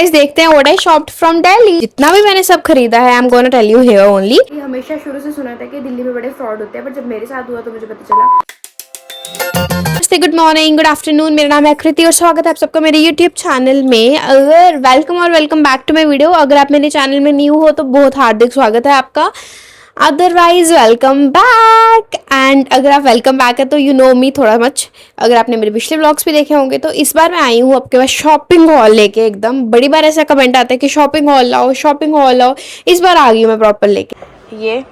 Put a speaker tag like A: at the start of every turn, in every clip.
A: Guys देखते हैं what I shopped from Delhi. जितना भी मैंने सब खरीदा है I am gonna tell you here only. हमेशा शुरू से सुना था कि दिल्ली में बड़े फ्रॉड होते हैं, पर जब मेरे साथ हुआ तो मुझे पता चला। गुड मॉर्निंग, गुड आफ्टरनून, मेरा नाम है आकृति और स्वागत है आप सबका मेरे यूट्यूब चैनल में। अगर welcome back to my video. अगर आप मेरे चैनल में न्यू हो तो बहुत हार्दिक स्वागत है आपका, अदरवाइज वेलकम बैक। एंड अगर आप वेलकम बैक है तो यू नो मी थोड़ा मच। अगर आपने मेरे पिछले व्लॉग्स भी देखे होंगे तो इस बार मैं आई हूँ आपके पास शॉपिंग हॉल लेके। एकदम बड़ी बार ऐसा कमेंट आता है कि शॉपिंग हॉल लाओ, शॉपिंग हॉल लाओ। इस बार आ गई हूँ मैं प्रॉपर लेके। ये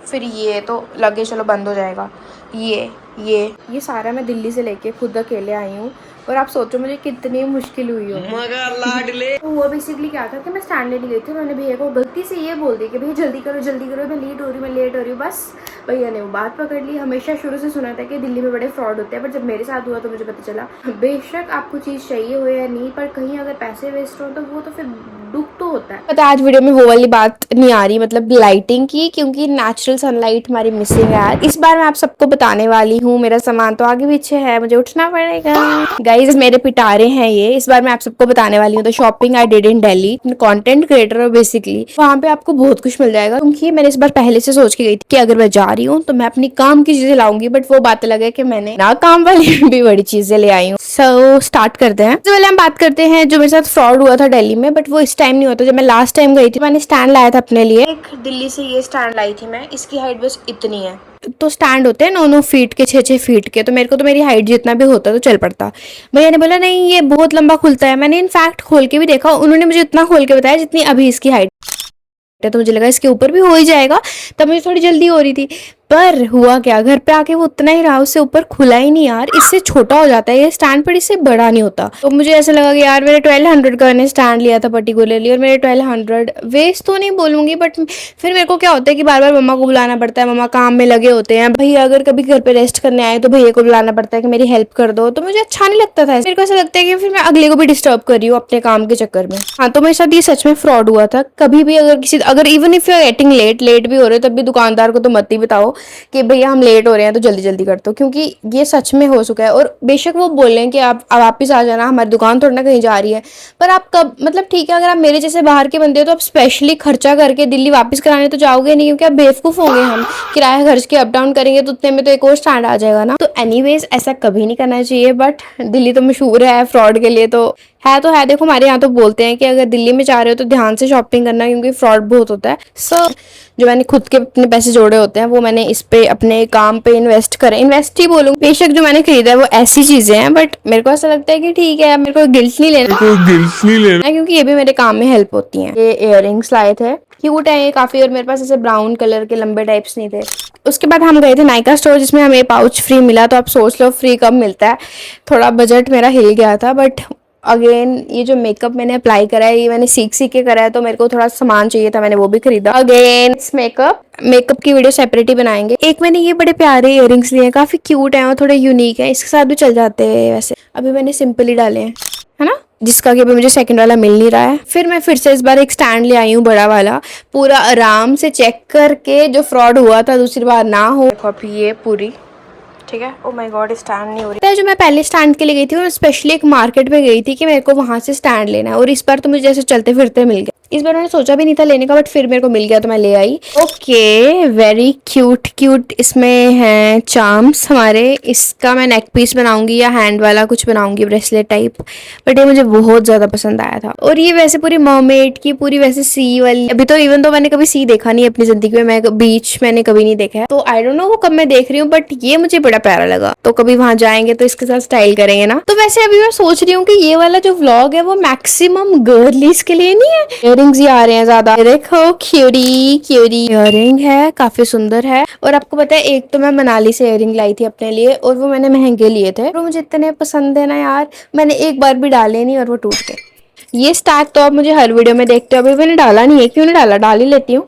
A: फिर ये तो लगे चलो बंद हो जाएगा। ये सारा मैं दिल्ली से लेके खुद अकेले आई हूँ और आप सोचो मुझे कितनी मुश्किल हुई हो। तो वो बेसिकली क्या था कि मैं स्टैंड लेने गई थी, उन्होंने भैया को गलती से ये बोल दिया कि भैया जल्दी करो मैं लेट हो रही हूँ। बस भैया ने वो बात पकड़ ली। हमेशा शुरू से सुना था कि दिल्ली में बड़े फ्रॉड होते हैं, पर जब मेरे साथ हुआ तो मुझे पता चला बेशक आपको चीज़ चाहिए हो या नहीं, पर कहीं अगर पैसे वेस्ट हो तो वो तो फिर दुख तो होता है। पता आज वीडियो में वो वाली बात नहीं आ रही, मतलब लाइटिंग की, क्योंकि नेचुरल सनलाइट हमारी मिसिंग है आज। इस बार मैं आप सबको बताने वाली हूँ। मेरा सामान तो आगे पीछे है, मुझे उठना पड़ेगा। गाइस मेरे पिटारे हैं ये। इस बार मैं आप सबको बताने वाली हूँ the shopping I did in Delhi. Content creator हो बेसिकली, वहाँ पे आपको बहुत कुछ मिल जाएगा, क्योंकि मैंने इस बार पहले से सोच के गई थी कि अगर मैं जा रही हूँ तो मैं अपनी काम की चीजें लाऊंगी, बट वो बात अलग है कि मैंने ना काम वाली भी बड़ी चीजें ले आई हूँ। सो स्टार्ट करते हैं। सबसे पहले हम बात करते हैं जो मेरे साथ फ्रॉड हुआ था दिल्ली में, बट वो इस टाइम नहीं होता। जब मैं लास्ट टाइम गई थी मैंने स्टैंड लाया था अपने लिए। एक दिल्ली से ये स्टैंड लाई थी मैं, इसकी हाइट बस इतनी है। तो स्टैंड होते हैं 9-9 फीट के, 6-6 फीट के, तो मेरे को तो मेरी हाइट जितना भी होता तो चल पड़ता। भैया ने बोला नहीं ये बहुत लंबा खुलता है। मैंने इनफैक्ट खोल के भी देखा, उन्होंने मुझे इतना खोल के बताया जितनी अभी इसकी हाइट है, तो मुझे लगा इसके ऊपर भी हो ही जाएगा। तब मुझे थोड़ी जल्दी हो रही थी, पर हुआ क्या, घर पे आके वो उतना ही रहा, उससे ऊपर खुला ही नहीं यार। इससे छोटा हो जाता है ये स्टैंड, पर इससे बड़ा नहीं होता। तो मुझे ऐसा लगा कि यार मेरे 1200 का मैंने स्टैंड लिया था पर्टिकुलरली, और मेरे 1200 वेस्ट तो नहीं बोलूंगी, बट फिर मेरे को क्या होता है कि बार बार मम्मा को बुलाना पड़ता है, मम्मा काम में लगे होते हैं। भैया अगर कभी घर पे रेस्ट करने आए तो भैया को बुलाना पड़ता है कि मेरी हेल्प कर दो, तो मुझे अच्छा नहीं लगता था। मेरे को ऐसा लगता है कि फिर मैं अगले को भी डिस्टर्ब कर रही हूँ अपने काम के चक्कर में। हाँ, तो मेरे साथ ये सच में फ्रॉड हुआ था। कभी भी अगर even if you are getting late भी हो रहे हो, तब भी दुकानदार को तो मत ही बताओ कि भैया हम लेट हो रहे हैं तो जल्दी जल्दी कर दो, क्योंकि ये सच में हो चुका है। और बेशक वो बोल रहे हैं कि आप वापस आ जाना, हमारी दुकान थोड़ी ना कहीं जा रही है, पर आप कब, मतलब ठीक है अगर आप मेरे जैसे बाहर के बंदे हो तो आप स्पेशली खर्चा करके दिल्ली वापस कराने तो जाओगे नहीं, क्योंकि आप बेवकूफ़ होंगे। हम किराया खर्च के अप डाउन करेंगे तो उतने में तो एक और स्टैंड आ जाएगा ना। तो एनीवेज ऐसा कभी नहीं करना चाहिए, बट दिल्ली तो मशहूर है फ्रॉड के लिए, तो है। देखो हमारे यहाँ तो बोलते हैं कि अगर दिल्ली में जा रहे हो तो ध्यान से शॉपिंग करना, क्योंकि फ्रॉड बहुत होता है। सो जो मैंने खुद के अपने पैसे जोड़े होते हैं वो मैंने इस पे अपने काम पे इन्वेस्ट ही बोलूँ। बेशक जो मैंने खरीदा है वो ऐसी चीजें हैं, बट मेरे को ऐसा लगता है कि ठीक है, मेरे को गिल्ट नहीं लेना, क्योंकि ये भी मेरे काम में हेल्प होती हैं। ये इयररिंग्स लाए थे, क्यूट है ये काफी, और मेरे पास ऐसे ब्राउन कलर के लंबे टाइप्स नहीं थे। उसके बाद हम गए थे नायका स्टोर, जिसमें हमें पाउच फ्री मिला। तो आप सोच लो फ्री कब मिलता है। थोड़ा बजट मेरा हिल गया था, बट अगेन ये जो मेकअप मैंने अप्लाई करा है ये मैंने सीख के करा है, तो मेरे को थोड़ा सामान चाहिए था, मैंने वो भी खरीदा। अगेन मेकअप की वीडियो सेपरेट ही बनाएंगे। एक मैंने ये बड़े प्यारे इयररिंग्स लिए हैं, काफी क्यूट हैं और थोड़े यूनिक है, इसके साथ भी चल जाते हैं। वैसे अभी मैंने सिंपल ही डाले हैं, है ना, जिसका कि अभी मुझे सेकंड वाला मिल नहीं रहा है। फिर मैं फिर से इस बार एक स्टैंड ले आई हूँ बड़ा वाला, पूरा आराम से चेक करके, जो फ्रॉड हुआ था दूसरी बार ना हो। देखो ये पूरी ठीक है। ओ माय गॉड, स्टैंड नहीं हो रही। जो मैं पहले स्टैंड के लिए गई थी मैं स्पेशली एक मार्केट में गई थी कि मेरे को वहां से स्टैंड लेना है, और इस बार तो मुझे जैसे चलते फिरते मिल गया। इस बार मैंने सोचा भी नहीं था लेने का, बट फिर मेरे को मिल गया तो मैं ले आई। ओके, वेरी क्यूट इसमें है चार्म्स हमारे। इसका मैं नेक पीस बनाऊंगी या हैंड वाला कुछ बनाऊंगी, ब्रेसलेट टाइप, बट ये मुझे बहुत ज्यादा पसंद आया था। और ये वैसे पूरी मर्मेड की, पूरी वैसे सी वाली। अभी तो इवन तो मैंने कभी सी देखा नहीं अपनी जिंदगी में, मैं बीच मैंने कभी नहीं देखा है, तो आई डोंट नो वो कब मैं देख रही हूँ, बट ये मुझे बड़ा प्यारा लगा। तो कभी वहां जाएंगे तो इसके साथ स्टाइल करेंगे ना। तो वैसे अभी मैं सोच रही हूँ कि ये वाला जो व्लॉग है वो मैक्सिमम गर्लीज के लिए नहीं है। इयररिंग्स ही आ रहे हैं ज्यादा। देखो क्यूरी इयररिंग है, काफी सुंदर है। और आपको पता है एक तो मैं मनाली से इयररिंग लाई थी अपने लिए, और वो मैंने महंगे लिए थे, और मुझे इतने पसंद है ना यार, मैंने एक बार भी डाले नहीं और वो टूट गए। ये स्टैक तो आप मुझे हर वीडियो में देखते हो, अभी मैंने डाला नहीं है, क्यों नहीं डाला, डाल ही लेती हूँ।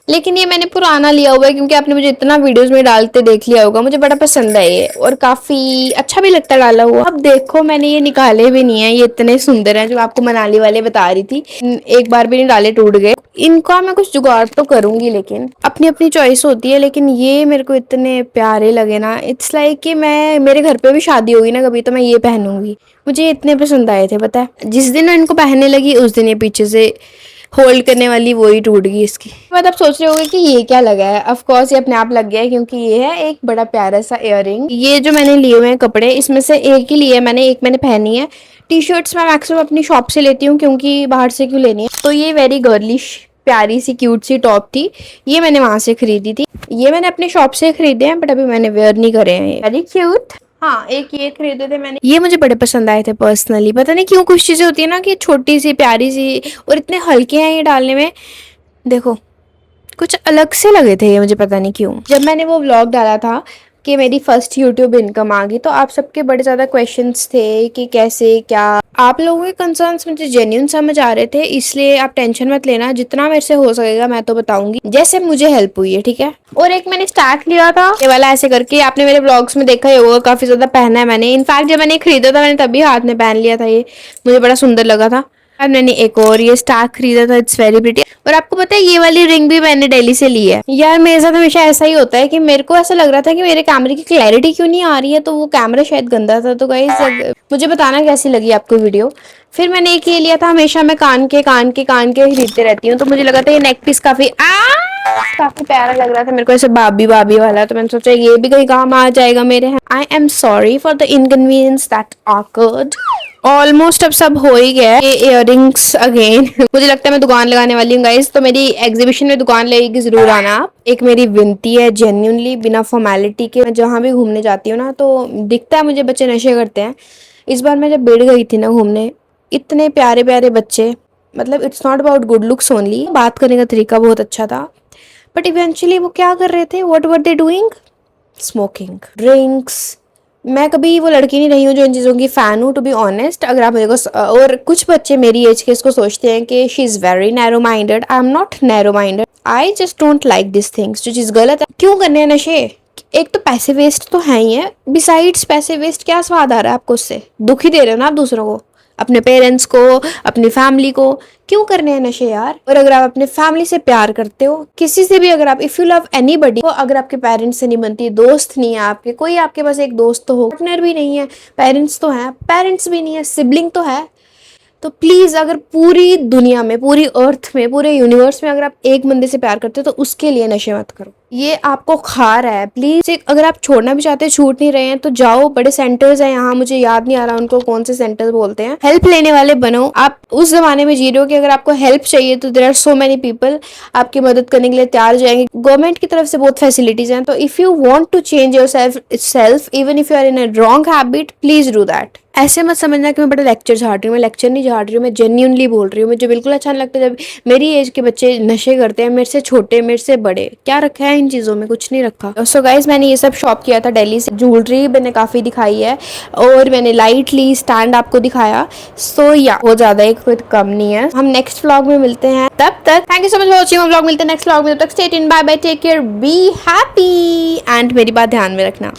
A: लेकिन ये मैंने पुराना लिया हुआ है क्योंकि आपने मुझे इतना वीडियोस में डालते देख लिया होगा, मुझे बड़ा पसंद है ये और काफी अच्छा भी लगता है डाला हुआ। अब देखो मैंने ये निकाले भी नहीं है, ये इतने सुंदर हैं जो आपको मनाली वाले बता रही थी, एक बार भी नहीं डाले टूट गए। इनका मैं कुछ जुगाड़ तो करूंगी, लेकिन अपनी अपनी चॉइस होती है। लेकिन ये मेरे को इतने प्यारे लगे ना, इट्स लाइक कि मैं, मेरे घर पे भी शादी होगी ना कभी तो मैं ये पहनूंगी। मुझे ये इतने पसंद आए थे, पता है जिस दिन इनको पहनने लगी उस दिन ये पीछे से होल्ड करने वाली वही टूट गई इसकी। मतलब आप सोच रहे होगे कि ये क्या लगा है, ऑफ कोर्स ये अपने आप लग गया है क्योंकि ये है एक बड़ा प्यारा सा इयररिंग। ये जो मैंने लिए हुए हैं कपड़े, इसमें से एक ही लिए मैंने, एक मैंने पहनी है। टी शर्ट्स मैं मैक्सिमम अपनी शॉप से लेती हूँ क्योंकि बाहर से क्यों लेनी है। तो ये वेरी गर्लिश प्यारी सी क्यूट सी टॉप थी, ये मैंने वहां से खरीदी थी। ये मैंने अपने शॉप से खरीदे हैं बट अभी मैंने वेयर नहीं करे हैं। Very cute. हाँ, एक ये खरीदे थे मैंने, ये मुझे बड़े पसंद आए थे पर्सनली। पता नहीं क्यों कुछ चीजें होती है ना कि छोटी सी प्यारी सी और इतने हल्के हैं ये डालने में। देखो कुछ अलग से लगे थे ये मुझे, पता नहीं क्यों। जब मैंने वो व्लॉग डाला था कि मेरी फर्स्ट यूट्यूब इनकम आ गई, तो आप सबके बड़े ज़्यादा क्वेश्चंस थे कि कैसे क्या। आप लोगों के कंसर्न्स मुझे जेन्युइन समझ आ रहे थे, इसलिए आप टेंशन मत लेना, जितना मेरे से हो सकेगा मैं तो बताऊंगी जैसे मुझे हेल्प हुई है, ठीक है। और एक मैंने स्टार्ट लिया था ये वाला ऐसे करके, आपने मेरे ब्लॉग्स में देखा ही होगा, काफी ज्यादा पहना है मैंने। इनफैक्ट जब मैंने खरीदा था मैंने तभी हाथ में पहन लिया था, ये मुझे बड़ा सुंदर लगा था। अब मैंने एक और ये स्टार खरीदा था, इट्स वेरी प्रिटी। और आपको पता है ये वाली रिंग भी मैंने दिल्ली से ली है। यार मेरे साथ हमेशा ऐसा ही होता है कि मेरे को ऐसा लग रहा था कि मेरे कैमरे की क्लैरिटी क्यों नहीं आ रही है, तो वो कैमरा शायद गंदा था। तो गाइस मुझे बताना कैसी लगी आपको वीडियो। फिर मैंने एक ये लिया था, हमेशा मैं कान के खरीदते रहती हूँ, तो मुझे लगा था ये नेक पीस काफी प्यारा लग रहा था मेरे को, ऐसे बाबी बाबी वाला। तो मैंने सोचा ये भी कहीं काम आ जाएगा मेरे। I am sorry for the inconvenience that awkward. Almost अब सब हो ही गया है। ये इयररिंग्स अगेन मुझे लगता है मैं दुकान लगाने वाली हूँ गाइस, तो मेरी एग्जीबिशन में दुकान लगेगी, जरूर आना आप। एक मेरी विनती है जेन्युइनली, बिना फॉर्मेलिटी के, मैं जहाँ भी घूमने जाती हूँ ना तो दिखता है मुझे बच्चे नशे करते हैं। इस बार मैं जब बेड़ गई थी ना घूमने, इतने प्यारे प्यारे बच्चे, मतलब it's not about good looks only, बात करने का तरीका बहुत अच्छा था। बट इवेंचुअली वो क्या कर रहे थे, what were they doing, smoking, drinks. मैं कभी वो लड़की नहीं रही हूँ जो इन चीज़ों की फ़ैन हूँ, टू बी ऑनेस्ट। अगर आप मेरे को, और कुछ बच्चे मेरी एज के इसको सोचते हैं कि she is very narrow minded. I am not narrow minded, I just don't like this things. जो चीज़ गलत है, क्यों करने हैं नशे। एक तो पैसे वेस्ट तो है ही है, बिसाइड्स पैसे वेस्ट क्या स्वाद आ रहा है आपको उससे, दुख ही दे रहे हो ना आप दूसरों को, अपने पेरेंट्स को, अपनी फैमिली को। क्यों करने हैं नशे यार। और अगर आप अपने फैमिली से प्यार करते हो, किसी से भी, अगर आप इफ यू लव एनीबडी, तो अगर आपके पेरेंट्स से नहीं बनती, दोस्त नहीं है आपके, कोई आपके पास एक दोस्त तो हो, पार्टनर भी नहीं है, पेरेंट्स तो है, पेरेंट्स भी नहीं है, सिबलिंग तो है, तो प्लीज अगर पूरी दुनिया में, पूरी अर्थ में, पूरे यूनिवर्स में अगर आप एक बंदे से प्यार करते हो तो उसके लिए नशे मत करो। ये आपको खा रहा है। प्लीज अगर आप छोड़ना भी चाहते हैं, छूट नहीं रहे हैं, तो जाओ, बड़े सेंटर्स हैं यहाँ, मुझे याद नहीं आ रहा उनको कौन से सेंटर्स बोलते हैं। हेल्प लेने वाले बनो। आप उस जमाने में जी रहे हो कि अगर आपको हेल्प चाहिए तो there are so many people आपकी मदद करने के लिए तैयार हो जाएंगे। गवर्नमेंट की तरफ से बहुत फैसिलिटीज हैं, तो if you want to change yourself even if you are in a wrong habit, please do that. ऐसे मत समझना कि मैं बड़ा लेक्चर झाड़ रही हूँ, मैं लेक्चर नहीं झाड़ रही हूँ, मैं जेन्युइनली बोल रही हूँ। मुझे बिल्कुल अच्छा नहीं लगता जब मेरी एज के बच्चे नशे करते हैं, मेरे से छोटे, मेरे से बड़े। क्या रखा है इन चीज़ों में, कुछ नहीं रखा। सो गाइज मैंने ये सब शॉप किया था दिल्ली से। ज्वेलरी मैंने काफ़ी दिखाई है और मैंने लाइटली स्टैंड आपको दिखाया। सो या वो ज़्यादा एक कोई कम नहीं है। हम नेक्स्ट व्लॉग में मिलते हैं, तब तक thank you so much for watching. Vlog मिलते हैं नेक्स्ट व्लॉग में, तब तक stay tuned, bye bye, take care, be happy and मेरी बात ध्यान में रखना।